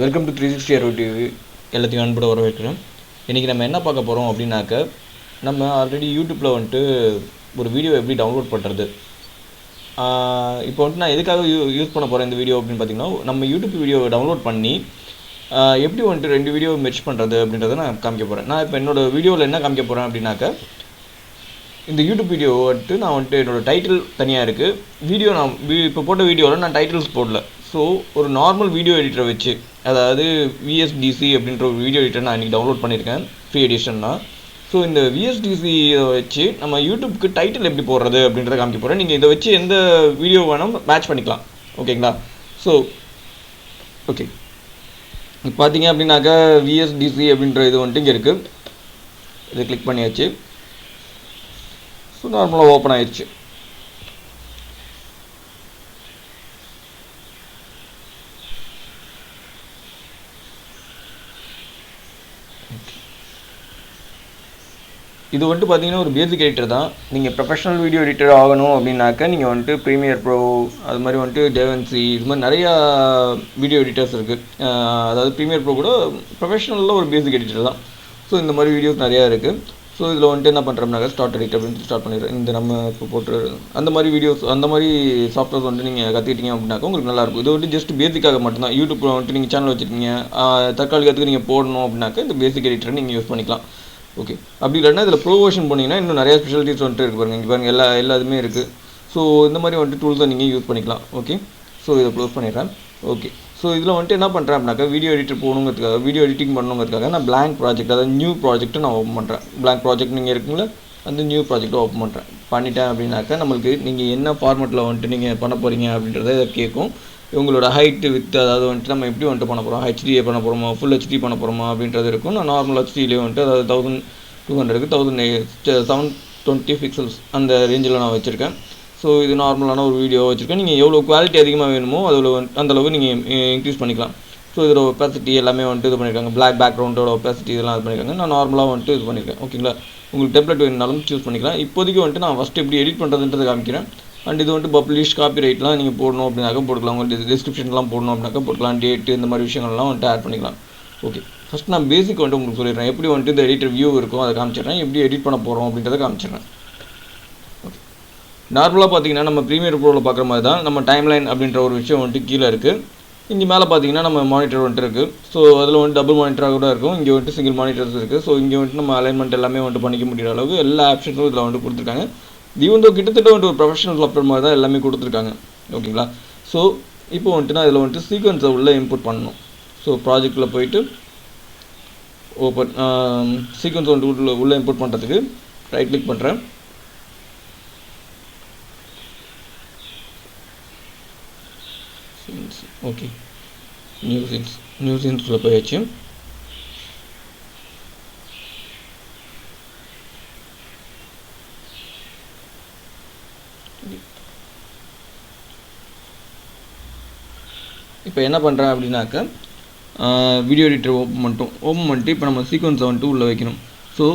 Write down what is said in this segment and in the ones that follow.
Welcome to 360 Arrow TV. எல்லாத்தையும் அன்போட வரவேற்கிறேன். இன்றைக்கி நம்ம என்ன பார்க்க போகிறோம் அப்படின்னாக்க, நம்ம ஆல்ரெடி யூடியூப்பில் வந்துட்டு ஒரு வீடியோ எப்படி டவுன்லோட் பண்ணுறது. இப்போ வந்துட்டு நான் எதுக்காக யூஸ் பண்ண போகிறேன் இந்த வீடியோ அப்படின்னு பார்த்தீங்கன்னா, நம்ம யூடியூப் வீடியோவை டவுன்லோட் பண்ணி எப்படி வந்துட்டு 2 வீடியோ மெர்ஜ் பண்ணுறது அப்படின்றத நான் காமிக்க போகிறேன். நான் இப்போ என்னோடய வீடியோவில் என்ன காமிக்க போகிறேன் அப்படின்னாக்க, இந்த யூடியூப் வீடியோ வந்துட்டு நான் வந்துட்டு என்னோடய டைட்டில் தனியாக இருக்குது. வீடியோ நான் இப்போ போட்ட வீடியோவில் நான் டைட்டில்ஸ் போடல. ஸோ ஒரு நார்மல் வீடியோ எடிட்டரை வச்சு, அதாவது விஎஸ்டிசி அப்படின்ற ஒரு வீடியோ எடிட்டர் நான் இன்றைக்கி டவுன்லோட் பண்ணியிருக்கேன், ஃப்ரீ எடிஷன் தான். ஸோ இந்த விஎஸ்டிசியை வச்சு நம்ம யூடியூப்க்கு டைட்டில் எப்படி போடுறது அப்படின்றத காமிக்க போகிறேன். நீங்கள் இதை வச்சு எந்த வீடியோ வேணும் மேட்ச் பண்ணிக்கலாம், ஓகேங்களா? ஸோ ஓகே, இப்போ பார்த்தீங்க அப்படின்னாக்கா விஎஸ்டிசி அப்படின்ற இது வந்துட்டு இங்கே இருக்குது. இதை கிளிக் பண்ணியாச்சு. ஸோ நார்மலாக ஓப்பன் ஆயிடுச்சு. இது வந்துட்டு பார்த்தீங்கன்னா ஒரு பேசிக் எடிட்டர் தான். நீங்கள் ப்ரொஃபஷனல் வீடியோ எடிட்டர் ஆகணும் அப்படின்னாக்கா நீங்கள் வந்துட்டு ப்ரீமியர் ப்ரோ, அது மாதிரி வந்துட்டு டேவன்சி, இது மாதிரி நிறையா வீடியோ எடிட்டர்ஸ் இருக்குது. அதாவது ப்ரீமியர் ப்ரோ கூட ப்ரொஃபஷனலில் ஒரு பேசிக் எடிட்டர் தான். ஸோ இந்த மாதிரி வீடியோஸ் நிறையா இருக்குது. ஸோ இதில் வந்துட்டு என்ன பண்ணுறோம்னாக்கா ஸ்டார்ட் எடிட் அப்படின்னு ஸ்டார்ட் பண்ணிடுறேன். இந்த நம்ம இப்போ போட்டு அந்த மாதிரி வீடியோஸ், அந்த மாதிரி சாஃப்ட்வேர்ஸ் வந்துட்டு நீங்கள் கற்றுக்கிட்டீங்க அப்படின்னாக்கா உங்களுக்கு நல்லாயிருக்கும். இது வந்துட்டு ஜஸ்ட் பேசிக்காக மட்டும்தான். யூடியூப்பில் வந்துட்டு நீங்கள் சேனல் வச்சுருக்கீங்க, தற்காலிகத்துக்கு நீங்கள் போடணும் அப்படின்னாக்கா இந்த பேசிக் எடிட்டரை நீங்கள் யூஸ் பண்ணிக்கலாம். ஓகே, அப்படி இல்லைன்னா இதில் ப்ரோ வெர்ஷன் போனீங்கன்னா இன்னும் நிறையா ஸ்பெஷாலிட்டிஸ் வந்துட்டு இருக்குது பாருங்கள். இங்கே பாருங்கள், எல்லாத்துமே இருக்குது. ஸோ இந்த மாதிரி வந்துட்டு டூல்ஸை நீங்கள் யூஸ் பண்ணிக்கலாம். ஓகே, ஸோ இதை க்ளோஸ் பண்ணிடுறேன். ஓகே, ஸோ இதில் வந்துட்டு என்ன பண்ணுறேன் அப்படின்னாக்கா, வீடியோ எடிட்டர் போகணுங்கிறதுக்காக, வீடியோ எடிட்டிங் பண்ணணுங்கிறதுக்காக நான் பிளாங்க் ப்ராஜெக்ட், அதாவது நியூ ப்ராஜெக்ட்டை நான் ஓப்பன் பண்ணுறேன். பிளாங்க் ப்ராஜெக்ட் நீங்கள் இருக்குங்களா, அந்த நியூ ப்ராஜெக்ட்டை ஓப்பன் பண்ணுறேன். பண்ணிட்டேன் அப்படின்னாக்கா நம்மளுக்கு நீங்கள் என்ன ஃபார்மெட்டில் வந்துட்டு நீங்கள் பண்ண போகிறீங்க அப்படின்றத இதை கேட்கும். உங்களோட ஹைட்டு வித், அதாவது வந்துட்டு நம்ம எப்படி வந்துட்டு பண்ண போகிறோம், ஹெச்டிஏ பண்ண போகிறோமா, ஃபுல் ஹெச்டி பண்ண போகிறோமா அப்படின்றது இருக்கும். நான் நார்மல் ஹெச்டிலே வந்துட்டு, அதாவது 1200க்கு 1720 பிக்சல்ஸ் அந்த ரேஞ்சில் நான் வச்சுருக்கேன். ஸோ இது நார்மலான ஒரு வீடியோ வச்சுருக்கேன். நீங்கள் எவ்வளோ குவாலிட்டி அதிகமாக வேணுமோ அதில் அந்தளவுக்கு நீங்கள் இன்க்ரீஸ் பண்ணிக்கலாம். ஸோ இதோட ஒப்பாசிட்டி எல்லாமே வந்துட்டு இது பண்ணியிருக்காங்க. பிளாக் பேக்ரவுண்டோட ஒப்பாசிட்டி இதெல்லாம் இது பண்ணியிருக்காங்க. நான் நார்மலாக வந்துட்டு இது பண்ணியிருக்கேன். ஓகேங்களா, உங்களுக்கு டெம்ப்ளேட் வேணுனாலும் சூஸ் பண்ணிக்கலாம். இப்போதைக்கு வந்துட்டு நான் ஃபஸ்ட்டு எப்படி எடிட் பண்ணுறதுன்றதை காமிக்கிறேன். அண்ட் இது வந்துட்டு பப்ளிஷ், காப்பி ரைட்லாம் நீங்கள் போடணும் அப்படின்னாக்கா போட்டுக்கலாம். உங்களுக்கு டிஸ்கிரிப்ஷன்லாம் போடணும் அப்படின்னாக்கா போட்டுக்கலாம். டேட்டு இந்த மாதிரி விஷயங்கள்லாம் வந்துட்டு ஆட் பண்ணிக்கலாம். ஓகே, ஃபஸ்ட் நான் பேசிக் வந்துட்டு உங்களுக்கு சொல்லிடுறேன். எப்படி வந்துட்டு இந்த எடிட்டர் வியூ இருக்கும் அதை காமிச்சிடுறேன். எப்படி எடிட் பண்ண போகிறோம் அப்படின்றத காமிச்சிடுறேன். ஓகே, நார்மலாக பார்த்தீங்கன்னா நம்ம ப்ரீமியர் ப்ரோவில் பார்க்குற மாதிரி தான். நம்ம டைம்லைன் அப்படின்ற ஒரு விஷயம் வந்துட்டு கீழே இருக்குது. இங்கே மேலே பார்த்தீங்கன்னா நம்ம மானிட்டர் வந்துட்டு இருக்குது. ஸோ அதில் வந்துட்டு டபுள் மானிட்டராக கூட இருக்கும். இங்கே வந்துட்டு சிங்கிள் மானிட்டர்ஸ் இருக்குது. ஸோ இங்கே வந்துட்டு நம்ம அலைன்மெண்ட் எல்லாமே வந்துட்டு பண்ணிக்க முடியாத அளவுக்கு எல்லா ஆப்ஷன்ஸும் இதில் வந்துட்டு கொடுத்துருக்காங்க. இது வந்து கிட்டத்தட்ட வந்துட்டு ஒரு ப்ரொஃபஷனல் சாஃப்ட்வேர் மாதிரி தான் எல்லாமே கொடுத்துருக்காங்க. ஓகேங்களா, ஸோ இப்போ வந்துட்டு நான் இதில் வந்துட்டு சீக்வன்ஸை உள்ளே இம்போர்ட் பண்ணணும். ஸோ ப்ராஜெக்டில் போயிட்டு ஓப்பன் சீக்வன்ஸ் வந்துட்டு உள்ளே இம்போர்ட் பண்ணுறதுக்கு ரைட் கிளிக் பண்ணுறேன். ஓகே, நியூ சீன்ஸில் போயாச்சு. இப்போ என்ன பண்ணுறேன் அப்படின்னாக்கா, வீடியோ எடிட்டர் ஓப்பன் பண்ணிட்டு இப்போ நம்ம சீக்வன்ஸை வந்துட்டு உள்ளே வைக்கணும். ஸோ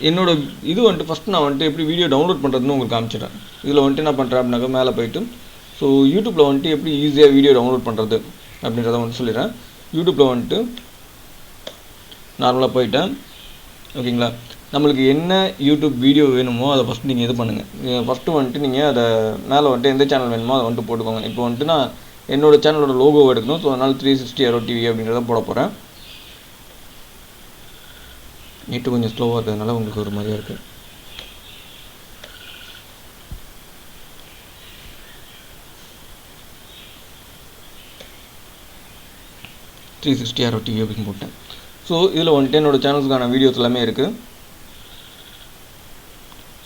என்னோட இது வந்துட்டு ஃபஸ்ட் நான் வந்துட்டு எப்படி வீடியோ டவுன்லோட் பண்ணுறதுன்னு உங்களுக்கு காமிச்சிடுறேன். இதில் வந்துட்டு என்ன பண்ணுறேன் அப்படின்னாக்கா, மேலே போய்ட்டு ஸோ யூடியூப்பில் வந்துட்டு எப்படி ஈஸியாக வீடியோ டவுன்லோட் பண்ணுறது அப்படின்றத வந்துட்டு சொல்லிடுறேன். யூடியூப்பில் வந்துட்டு நார்மலாக போயிட்டேன். ஓகேங்களா, நம்மளுக்கு என்ன யூடியூப் வீடியோ வேணுமோ அதை ஃபஸ்ட்டு நீங்கள் இது பண்ணுங்கள். ஃபஸ்ட்டு வந்துட்டு நீங்கள் அதை மேலே வந்துட்டு எந்த சேனல் வேணுமோ அதை வந்துட்டு போட்டுக்கோங்க. இப்போ வந்துட்டு நான் என்னோடய சேனலோட லோகோ எடுக்கணும். ஸோ அதனால் 360 Arrow டிவி அப்படின்றத போட போகிறேன். நெட்டு கொஞ்சம் ஸ்லோவாக இருக்கிறதுனால உங்களுக்கு ஒரு மாதிரியாக இருக்குது. Arrow டிவி அப்படின்னு போட்டேன். ஸோ இதில் வந்துட்டு என்னோடய சேனல்ஸுக்கான வீடியோஸ் எல்லாமே இருக்குது.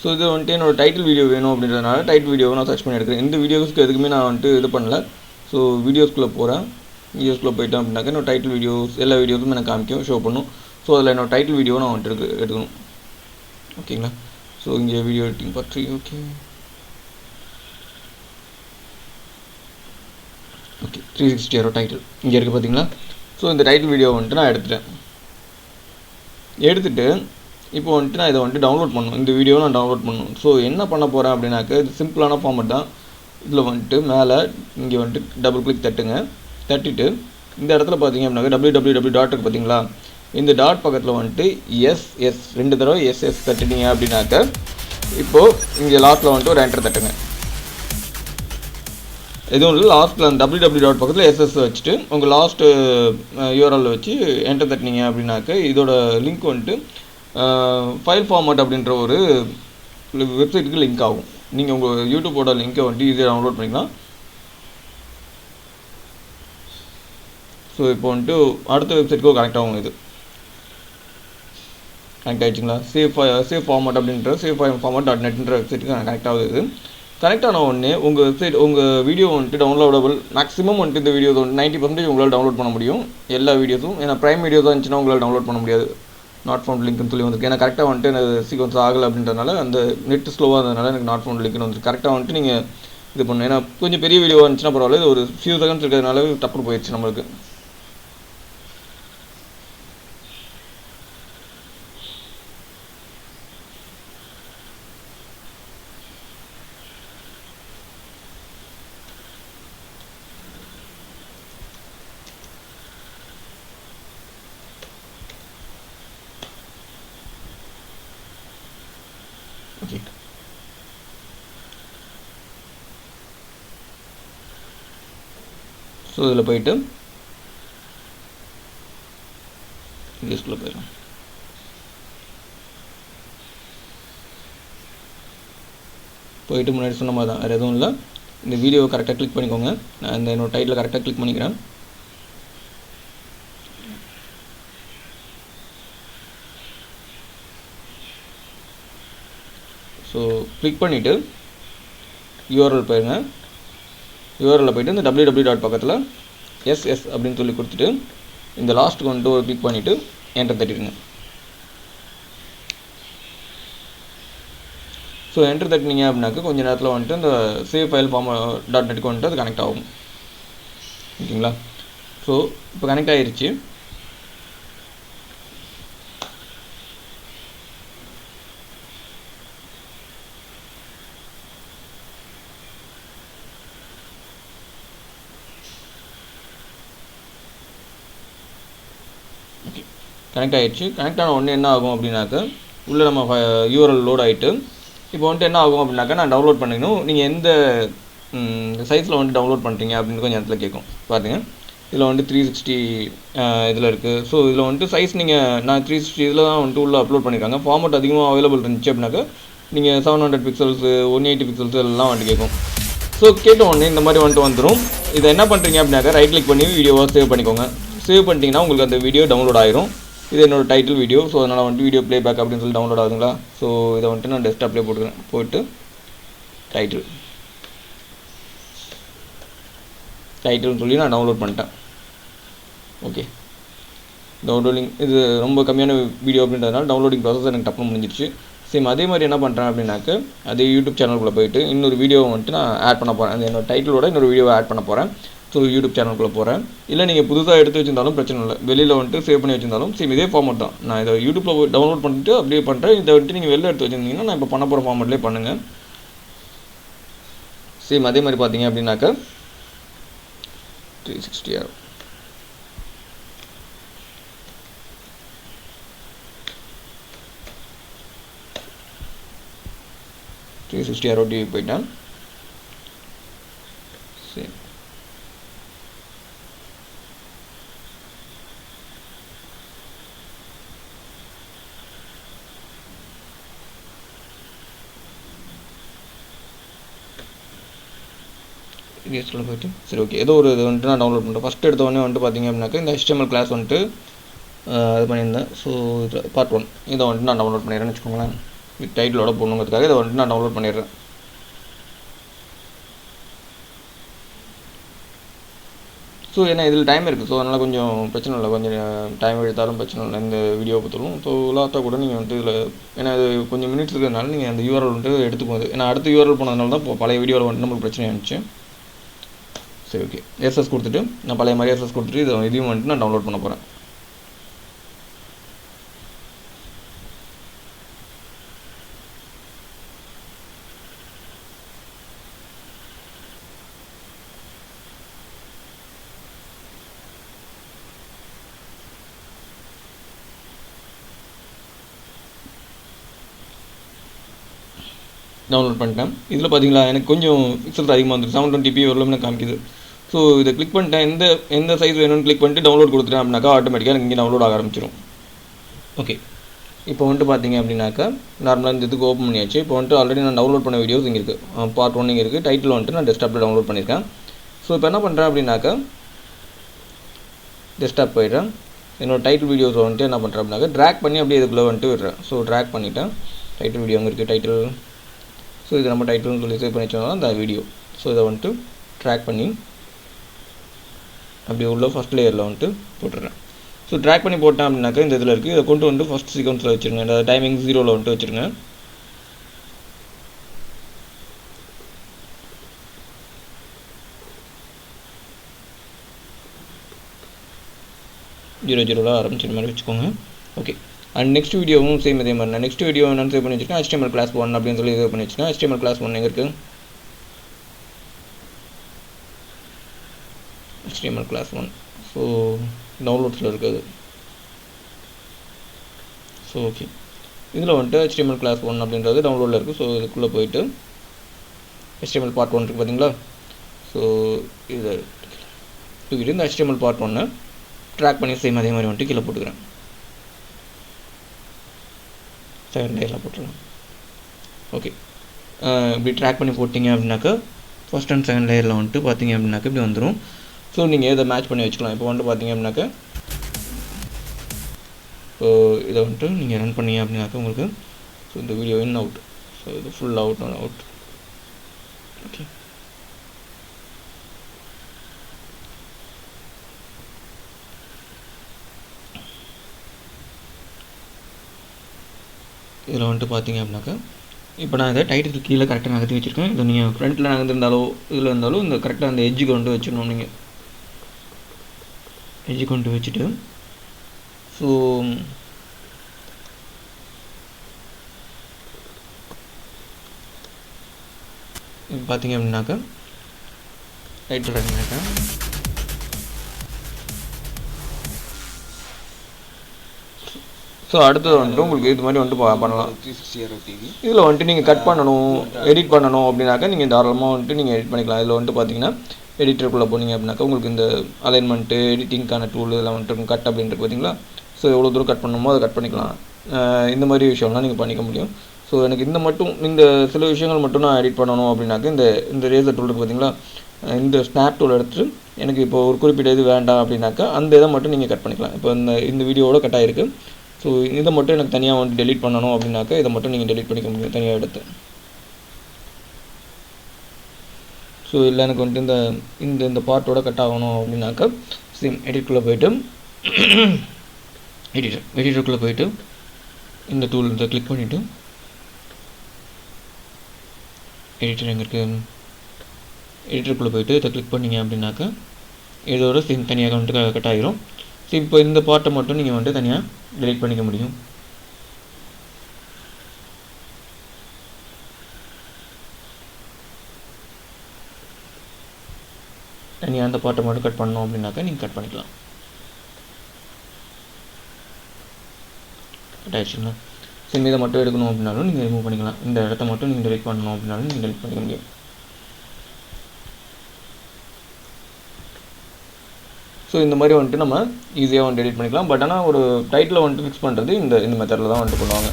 ஸோ இது வந்துட்டு என்னோடய டைட்டில் வீடியோ வேணும் அப்படின்றதுனால டைட்டில் வீடியோவை நான் சர்ச் பண்ணி எடுக்கிறேன். இந்த வீடியோஸ்க்கு எதுக்குமே நான் வந்துட்டு இது பண்ணல. ஸோ வீடியோஸ்குள்ளே போகிறேன். வீடியோஸ்குள்ளே போயிட்டேன் அப்படின்னாக்கா என்னோட டைட்டில் வீடியோஸ் எல்லா வீடியோஸும் எனக்கு காமிக்கும், ஷோ பண்ணும். ஸோ அதில் என்னோட டைட்டில் வீடியோவை நான் வந்துட்டு எடுக்கணும். ஓகேங்களா, ஸோ இங்கே வீடியோ எடிட்டிங் பற்றி ஓகே 360 Arrow டைட்டில் இங்கே இருக்குது பார்த்தீங்களா. ஸோ இந்த டைட்டில் வீடியோ வந்துட்டு நான் எடுத்துகிட்டு இப்போ வந்துட்டு நான் இதை வந்துட்டு டவுன்லோட் பண்ணணும். இந்த வீடியோவை நான் டவுன்லோட் பண்ணணும். ஸோ என்ன பண்ண போகிறேன் அப்படின்னாக்கா, இது சிம்பிளான ஃபார்மெட் தான். இதில் வந்துட்டு மேலே இங்கே வந்துட்டு டபுள் கிளிக் தட்டுங்க. தட்டிட்டு இந்த இடத்துல பார்த்தீங்க அப்படின்னாக்க www டாட் இருக்குது பார்த்தீங்களா, இந்த டாட் பக்கத்தில் வந்துட்டு எஸ்எஸ் 2 தடவை எஸ்எஸ் தட்டுனீங்க அப்படின்னாக்க இப்போது இங்கே லாஸ்ட்டில் வந்துட்டு ஒரு என்டர் தட்டுங்க. எதுவும் இல்லை, லாஸ்ட்டில் அந்த www டாட் பக்கத்தில் எஸ்எஸ் வச்சுட்டு உங்கள் லாஸ்ட்டு யூஆர்எல் வச்சு என்டர் தட்டினீங்க அப்படின்னாக்க இதோட லிங்க் வந்துட்டு ஃபைல் ஃபார்மேட் அப்படின்ற ஒரு வெப்சைட்டுக்கு லிங்க் ஆகும். நீங்கள் உங்கள் யூடியூப்போட லிங்க்கை வந்துட்டு ஈஸியாக டவுன்லோட் பண்ணிக்கலாம். ஸோ இப்போ வந்துட்டு அடுத்த வெப்சைட்டுக்கும் கனெக்ட் ஆகும். இது கனெக்ட் ஆகிடுச்சிங்களா, சேவ் ஃபார்மேட் அப்படின்ற சேவ்.ஃபார்மேட்.netன்ற வெப்சைட்டுக்கு கனெக்ட் ஆகுது. இது கனெக்ட் ஆன உடனே உங்கள் வெப்சைட் உங்கள் வீடியோ வந்துட்டு டவுன்லோடபிள் மேக்ஸிமம் வந்துட்டு இந்த வீடியோ 90% உங்களால் டவுன்லோட் பண்ண முடியும் எல்லா வீடியோஸும். ஏன்னா ப்ரைம் வீடியோ தான் இருந்துச்சுன்னா உங்களால் டவுன்லோட் பண்ண முடியாது, நாட் ஃபவுண்ட் லிங்க்னு சொல்லி வந்துருக்கு. ஏன்னா கரெக்டாக வந்துட்டு எனக்கு சீக்வன்ஸ் ஆகலை அப்படின்றதுனால, அந்த நெட் ஸ்லோவாக இருந்ததுனால எனக்கு நாட் ஃபவுண்ட் லிங்க்னு வந்துருக்கு. கரெக்டாக வந்துட்டு நீங்கள் இது பண்ணணும். ஏன்னா கொஞ்சம் பெரிய வீடியோவாக இருந்துச்சுன்னா பரவாயில்ல, இது ஒரு ஃபியூ செகண்ட்ஸ் இருக்கிறதுனால டப்புனு போயிடுச்சு நம்மளுக்கு. ஓகே, ஸோ இதில் போயிட்டு லிஸ்ட்டில் போயிடும். போயிட்டு முன்னாடி சொன்ன மாதிரி தான், வேறு எதுவும் இல்லை. இந்த வீடியோவை கரெக்டாக கிளிக் பண்ணிக்கோங்க. நான் இந்த என்னோட டைட்டில் கரெக்டாக கிளிக் பண்ணிக்கிறேன். ஸோ கிளிக் பண்ணிவிட்டு யூஆர்எல் போயிருங்க. யூஆர்எல்ல போய்ட்டு இந்த www டாட் பக்கத்தில் எஸ்எஸ் அப்படின்னு சொல்லி கொடுத்துட்டு இந்த லாஸ்ட்டுக்கு வந்துட்டு ஒரு கிளிக் பண்ணிவிட்டு என்டர் தட்டிடுங்க. ஸோ என்டர் தட்டினீங்க அப்படின்னாக்க கொஞ்சம் நேரத்தில் வந்துட்டு இந்த சேவ் ஃபைல் .net வந்துட்டு அது கனெக்ட் ஆகும். ஓகேங்களா, ஸோ இப்போ கனெக்ட் ஆகிருச்சு. ஓகே, கனெக்ட் ஆகிடுச்சு. கனெக்ட் ஆன உடனே என்ன ஆகும் அப்படின்னாக்க உள்ளே நம்ம யூஆர்எல் லோட் ஆகிட்டு இப்போ வந்துட்டு என்ன ஆகும் அப்படின்னாக்கா நான் டவுன்லோட் பண்ணிக்கணும். நீங்கள் எந்த சைஸில் வந்துட்டு டவுன்லோட் பண்ணுறீங்க அப்படின்னு கொஞ்சம் இடத்துல கேட்கும். பாருங்க, இதில் வந்துட்டு 360 இதில் இருக்குது. ஸோ இதில் வந்துட்டு சைஸ் நான் 360 இதில் தான் வந்துட்டு உள்ளே அப்லோட் பண்ணியிருக்காங்க. ஃபார்மேட் அதிகமாக அவைலபிள் இருந்துச்சு அப்படின்னாக்கா நீங்கள் 700 பிக்சல்ஸ் 180 பிக்சல்ஸ் எல்லாம் வந்துட்டு கேட்கும். ஸோ கேட்ட உடனே இந்த மாதிரி வந்துட்டு வந்துடும். இதை என்ன பண்ணுறீங்க அப்படின்னாக்கா ரைட் கிளிக் பண்ணி வீடியோவாக சேவ் பண்ணிக்கோங்க. சேவ் பண்ணிட்டீங்கன்னா உங்களுக்கு அந்த வீடியோ டவுன்லோட் ஆயிரும். இது என்னோட டைட்டில் வீடியோ. ஸோ அதனால் வந்துட்டு வீடியோ ப்ளேபேக் அப்படின்னு சொல்லி டவுன்லோட் ஆகுதுங்களா. ஸோ இதை வந்துட்டு நான் டெஸ்க்டாப்லேயே போட்டுக்கிறேன். போட்டு டைட்டில்னு சொல்லி நான் டவுன்லோட் பண்ணிட்டேன். ஓகே, டவுன்லோடிங் இது ரொம்ப கம்மியான வீடியோ அப்படின்றதுனால டவுன்லோடிங் ப்ராசஸ் எனக்கு டப்புனு முடிஞ்சிருச்சு. சேம் அதே மாதிரி என்ன பண்ணுறேன் அப்படின்னாக்க அதே யூடியூப் சேனலுக்குள்ளே போயிட்டு இன்னொரு வீடியோவை வந்துட்டு நான் ஆட் பண்ண போகிறேன். அந்த என்னோட டைட்டிலோட இன்னொரு வீடியோவை ஆட் பண்ண போகிறேன். ஸோ யூடியூப் சேனலுக்குள்ளே போகிறேன். இல்லை நீங்கள் புதுசாக எடுத்து வச்சிருந்தாலும் பிரச்சனை இல்லை, வெளியில் வந்துட்டு சேவ் பண்ணி வச்சிருந்தாலும் சேம் இதே ஃபார்மேட் தான். நான் இதை யூடியூப்பில் டவுன்லோட் பண்ணிட்டு அப்படியே பண்ணுறேன். இதை வந்துட்டு நீங்கள் வெளில எடுத்து வச்சிருந்தீங்கன்னா நான் இப்போ பண்ண போகிற ஃபார்மேட்லேயே பண்ணுங்கள். சேம் அதே மாதிரி பார்த்தீங்க அப்படின்னாக்க 360 ஆகும். 360 ஆரோ டிவி போயிட்டேன். சரி, இடிஎஸ்ல போய்ட்டு சரி ஓகே, ஏதோ ஒரு இது வந்துட்டு நான் டவுன்லோட் பண்ணுறேன். ஃபஸ்ட்டு எடுத்தவொடனே வந்துட்டு பார்த்தீங்க அப்படின்னாக்கா இந்த HTML கிளாஸ் வந்துட்டு இது பண்ணியிருந்தேன். ஸோ இது பார்ட் 1 இதை வந்துட்டு நான் டவுன்லோட் பண்ணிடுறேன்னு வச்சுக்கோங்களேன். வித் டைட்டிலோட போடணுங்கிறதுக்காக இதை வந்துட்டு நான் டவுன்லோட் பண்ணிடுறேன். ஸோ ஏன்னா இதில் டைம் இருக்குது. ஸோ அதனால் கொஞ்சம் பிரச்சனை இல்லை, கொஞ்சம் டைம் எடுத்தாலும் பிரச்சனை இல்லை இந்த வீடியோ பொறுத்தவரைக்கும். ஸோ லாஸ்ட்டாக கூட நீங்கள் வந்துட்டு இதில் ஏன்னா இது கொஞ்சம் மினிட்ஸ் இருக்கிறதுனால நீங்கள் அந்த யூஆர்எல் வந்துட்டு எடுத்துக்கோது. ஏன்னா அடுத்த யூஆர்எல் போனதுனால தான் இப்போ பழைய வீடியோவில் வந்துட்டு நம்மளுக்கு பிரச்சனை இருந்துச்சு. சரி ஓகே, எஸ்எஸ் கொடுத்துட்டு நான் பழைய மாதிரி எஸ்எஸ் கொடுத்துட்டு இதையும் வந்துட்டு நான் டவுன்லோட் பண்ண போகிறேன். டவுன்லோட் பண்ணிட்டேன். இதில் பார்த்தீங்களா எனக்கு கொஞ்சம் பிக்சல்ஸ் அதிகமாக வந்துருக்கு, 720p வரலும்னு காமிக்குது. ஸோ இதை கிளிக் பண்ணிட்டேன், எந்த சைஸ் வேணும்னு கிளிக் பண்ணிட்டு டவுன்லோட் கொடுத்துட்டேன் அப்படின்னாக்கா ஆட்டோமேட்டிக்காக எனக்கு இங்கே டவுன்லோட் ஆக ஆரம்பிச்சிடும். ஓகே, இப்போ வந்துட்டு பார்த்தீங்க அப்படின்னாக்கா நார்மலாக இந்த இதுக்கு ஓப்பன் பண்ணியாச்சு. இப்போ வந்துட்டு ஆல்ரெடி நான் டவுன்லோட் பண்ண வீடியோஸ் இங்கே இருக்குது, பார்ட் 1 இங்கே இருக்குது. டைட்டில் வந்துட்டு நான் டெஸ்க்டாப்பில் டவுன்லோட் பண்ணியிருக்கேன். ஸோ இப்போ என்ன பண்ணுறேன் அப்படின்னாக்கா டெஸ்க்டாப் போயிடுறேன். என்னோடய டைட்டில் வீடியோஸை வந்துட்டு என்ன பண்ணுறேன் அப்படின்னாக்கா ட்ராக் பண்ணி அப்படியே இதுக்குள்ளே வந்துட்டு விடுறேன். ஸோ ட்ராக் பண்ணிவிட்டேன், டைட்டில் வீடியோ அங்கே இருக்குது டைட்டில். ஸோ இது நம்ம டைட்டில்னு சொல்லி சேவ் பண்ணி வச்சோம்னா அந்த வீடியோ. ஸோ இதை வந்துட்டு ட்ராக் பண்ணி அப்படியே உள்ள ஃபஸ்ட் லேயரில் வந்துட்டு போட்டுடுறேன். ஸோ ட்ராக் பண்ணி போட்டேன் அப்படின்னாக்கா இந்த இதில் இருக்குது. இதை கொண்டு வந்துட்டு ஃபஸ்ட் சீக்வன்ஸில் வச்சுருங்க, இந்த டைமிங் 0ல் வந்துட்டு வச்சுருங்க. ஜீரோவில் ஆரம்பிச்சிற மாதிரி வச்சுக்கோங்க. ஓகே, அண்ட் நெக்ஸ்ட் வீடியோவும் சேம் இதே மாதிரி. நான் நெக்ஸ்ட் வீடியோ என்னென்னு சேவ் பண்ணி வச்சுருக்கேன், HTML கிளாஸ் 1 அப்படின்னு சொல்லி சேவ் பண்ணி வச்சுருக்கேன். HTML கிளாஸ் 1 எங்கே இருக்குது? HTML class 1. ஸோ டவுன்லோட்ஸில் இருக்குது. ஸோ ஓகே, இதில் வந்துட்டு HTML கிளாஸ் 1 அப்படின்றது டவுன்லோடில் இருக்குது. ஸோ இதுக்குள்ளே போயிட்டு HTML பார்ட் 1 இருக்குது பார்த்தீங்களா? ஸோ இதை தூக்கிட்டு இந்த HTML பார்ட் 1 ட்ராக் பண்ணி சேம் அதே மாதிரி வந்துட்டு கீழே போட்டுக்கிறேன். செகண்ட் லேயரில் போட்டுருலாம். ஓகே, இப்படி ட்ராக் பண்ணி போட்டிங்க அப்படின்னாக்கா ஃபஸ்ட் அண்ட் செகண்ட் லேயரில் வந்துட்டு பார்த்தீங்க அப்படின்னாக்கா இப்படி வந்துடும். ஸோ நீங்கள் இதை மேட்ச் பண்ணி வச்சுக்கலாம். இப்போ வந்துட்டு பார்த்தீங்க அப்படின்னாக்கா ஸோ இதை வந்துட்டு நீங்கள் ரன் பண்ணீங்க அப்படின்னாக்கா உங்களுக்கு ஸோ இந்த வீடியோ இன் அவுட். ஸோ இது full out and out. Okay, இதில் வந்துட்டு பார்த்தீங்க அப்படின்னாக்கா இப்போ நான் இதை டைட்டில் கீழே கரெக்டாக நகர்த்தி வச்சுருக்கேன். இதை நீங்கள் ஃப்ரண்ட்டில் நகர்ந்துருந்தாலோ இதில் இருந்தாலும் இந்த கரெக்டாக அந்த எட்ஜுக்கு கொண்டு வச்சுக்கணும். நீங்கள் எட்ஜு கொண்டு வச்சுட்டு ஸோ இப்போ பார்த்தீங்க அப்படின்னாக்கா டைட்டில் ரன்னிங்னாக்கா ஸோ அடுத்தது வந்துட்டு உங்களுக்கு இது மாதிரி வந்துட்டு பண்ணலாம். இதில் வந்துட்டு நீங்கள் கட் பண்ணணும், எடிட் பண்ணணும் அப்படின்னாக்கா நீங்கள் தாராளமாக வந்துட்டு நீங்கள் எடிட் பண்ணிக்கலாம். இதில் வந்துட்டு பார்த்தீங்கன்னா எடிட்டருக்குள்ளே போனீங்க அப்படின்னாக்கா உங்களுக்கு இந்த அலைன்மெண்ட்டு எடிட்டிங்கான டூல் இதெல்லாம் வந்துட்டு கட் அப்படின்ட்டு பார்த்தீங்களா? ஸோ எவ்வளோ தூரம் கட் பண்ணணுமோ அதை கட் பண்ணிக்கலாம். இந்த மாதிரி விஷயம்லாம் நீங்கள் பண்ணிக்க முடியும். ஸோ எனக்கு இந்த சில விஷயங்கள் மட்டும் நான் எடிட் பண்ணணும் அப்படின்னாக்கா இந்த ரேசர் டூல் இருக்குது பார்த்தீங்களா? இந்த ஸ்னாப் டூல் எடுத்துகிட்டு எனக்கு இப்போ ஒரு குறிப்பிட்ட இது வேண்டாம் அப்படின்னாக்கா அந்த இதை மட்டும் நீங்கள் கட் பண்ணிக்கலாம். இப்போ இந்த வீடியோவோட கட் ஆகிருக்கு. ஸோ இதை மட்டும் எனக்கு தனியாக வந்துட்டு டெலிட் பண்ணணும் அப்படின்னாக்கா இதை மட்டும் நீங்கள் டெலிட் பண்ணிக்க முடியும் தனியாக எடுத்து. ஸோ இல்லை எனக்கு வந்துட்டு இந்த பார்ட்டோட கட் ஆகணும் அப்படின்னாக்கா சேம் எடிட்டுக்குள்ளே போய்ட்டு எடிட்டருக்குள்ளே போய்ட்டு இந்த டூல் இதை கிளிக் பண்ணிவிட்டு எடிட்டர் எங்கே இருக்குது, எடிட்டருக்குள்ளே போய்ட்டு இதை கிளிக் பண்ணிங்க அப்படின்னாக்கா இதோட சேம் தனியாக வந்துட்டு கட் ஆகிரும். ஸோ இப்போ இந்த பார்ட்டை மட்டும் நீங்கள் வந்துட்டு தனியாக டெலிட் பண்ணிக்க முடியும். தனியாக அந்த பார்ட்டை மட்டும் கட் பண்ணணும் அப்படின்னாக்கா நீங்கள் கட் பண்ணிக்கலாம். கட் ஆகிடுச்சுங்களா? சேம் இதை மட்டும் எடுக்கணும் அப்படின்னாலும் நீங்கள் ரிமூவ் பண்ணிக்கலாம். இந்த இடத்த மட்டும் நீங்கள் டெலிட் பண்ணணும் அப்படின்னாலும் நீங்கள் டெலிட் பண்ணிக்க முடியும். ஸோ இந்த மாதிரி வந்துட்டு நம்ம ஈஸியாக வந்துட்டு எடிட் பண்ணிக்கலாம். பட் ஆனால் ஒரு டைட்டில் வந்துட்டு ஃபிக்ஸ் பண்ணுறது இந்த மெத்தடில் தான் வந்துட்டு பண்ணுவாங்க.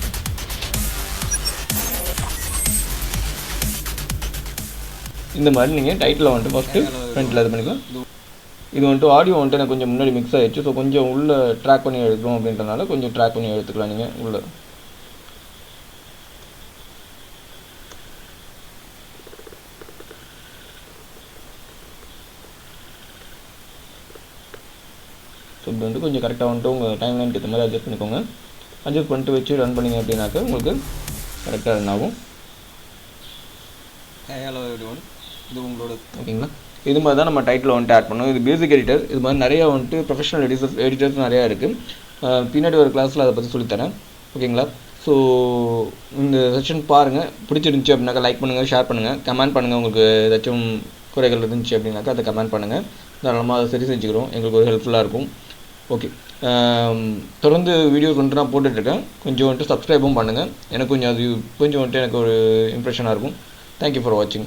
இந்த மாதிரி நீங்கள் டைட்டில் வந்துட்டு ஃபஸ்ட்டு ஃப்ரண்ட்டில் இது பண்ணிக்கலாம். இது வந்துட்டு ஆடியோ வந்துட்டு எனக்கு கொஞ்சம் முன்னாடி மிக்ஸ் ஆகிடுச்சு. ஸோ கொஞ்சம் உள்ளே ட்ராக் பண்ணி எடுக்கணும் அப்படின்றனால கொஞ்சம் ட்ராக் பண்ணி எடுத்துக்கலாம் நீங்கள் உள்ளே. ஸோ இது வந்து கொஞ்சம் கரெக்டாக வந்துட்டு உங்கள் டைம் லைனுக்கு ஏற்ற மாதிரி அட்ஜஸ்ட் பண்ணிக்கோங்க. அட்ஜஸ்ட் பண்ணிட்டு வச்சு ரன் பண்ணிங்க அப்படின்னாக்கா உங்களுக்கு கரெக்டாக ரன் ஆகும். இது உங்களோட ஓகேங்களா? இது மாதிரி தான் நம்ம டைட்டில் வந்துட்டு ஆட் பண்ணணும். இது பேசிக் எடிட்டர். இது மாதிரி நிறையா வந்துட்டு ப்ரொஃபஷனல் எடிட்டர்ஸ் நிறையா இருக்குது. பின்னாடி ஒரு கிளாஸில் அதை பற்றி சொல்லித்தரேன். ஓகேங்களா? ஸோ இந்த செஷன் பாருங்கள், பிடிச்சிருந்துச்சி அப்படின்னாக்கா லைக் பண்ணுங்கள், ஷேர் பண்ணுங்கள், கமெண்ட் பண்ணுங்கள். உங்களுக்கு ஏதாச்சும் குறைகள் இருந்துச்சு அப்படின்னாக்கா அதை கமெண்ட் பண்ணுங்கள். தாராளமாக அதை சரி செஞ்சுக்கிறோம், எங்களுக்கு ஒரு ஹெல்ப்ஃபுல்லாக இருக்கும். ஓகே, தொடர்ந்து வீடியோஸ் வந்துட்டு நான் போட்டுட்ருக்கேன். கொஞ்சம் வந்துட்டு சப்ஸ்கிரைபும் பண்ணுங்கள். எனக்கு கொஞ்சம் அது கொஞ்சம் வந்துட்டு எனக்கு ஒரு இம்ப்ரெஷனாக இருக்கும். தேங்க்யூ ஃபார் வாட்சிங்.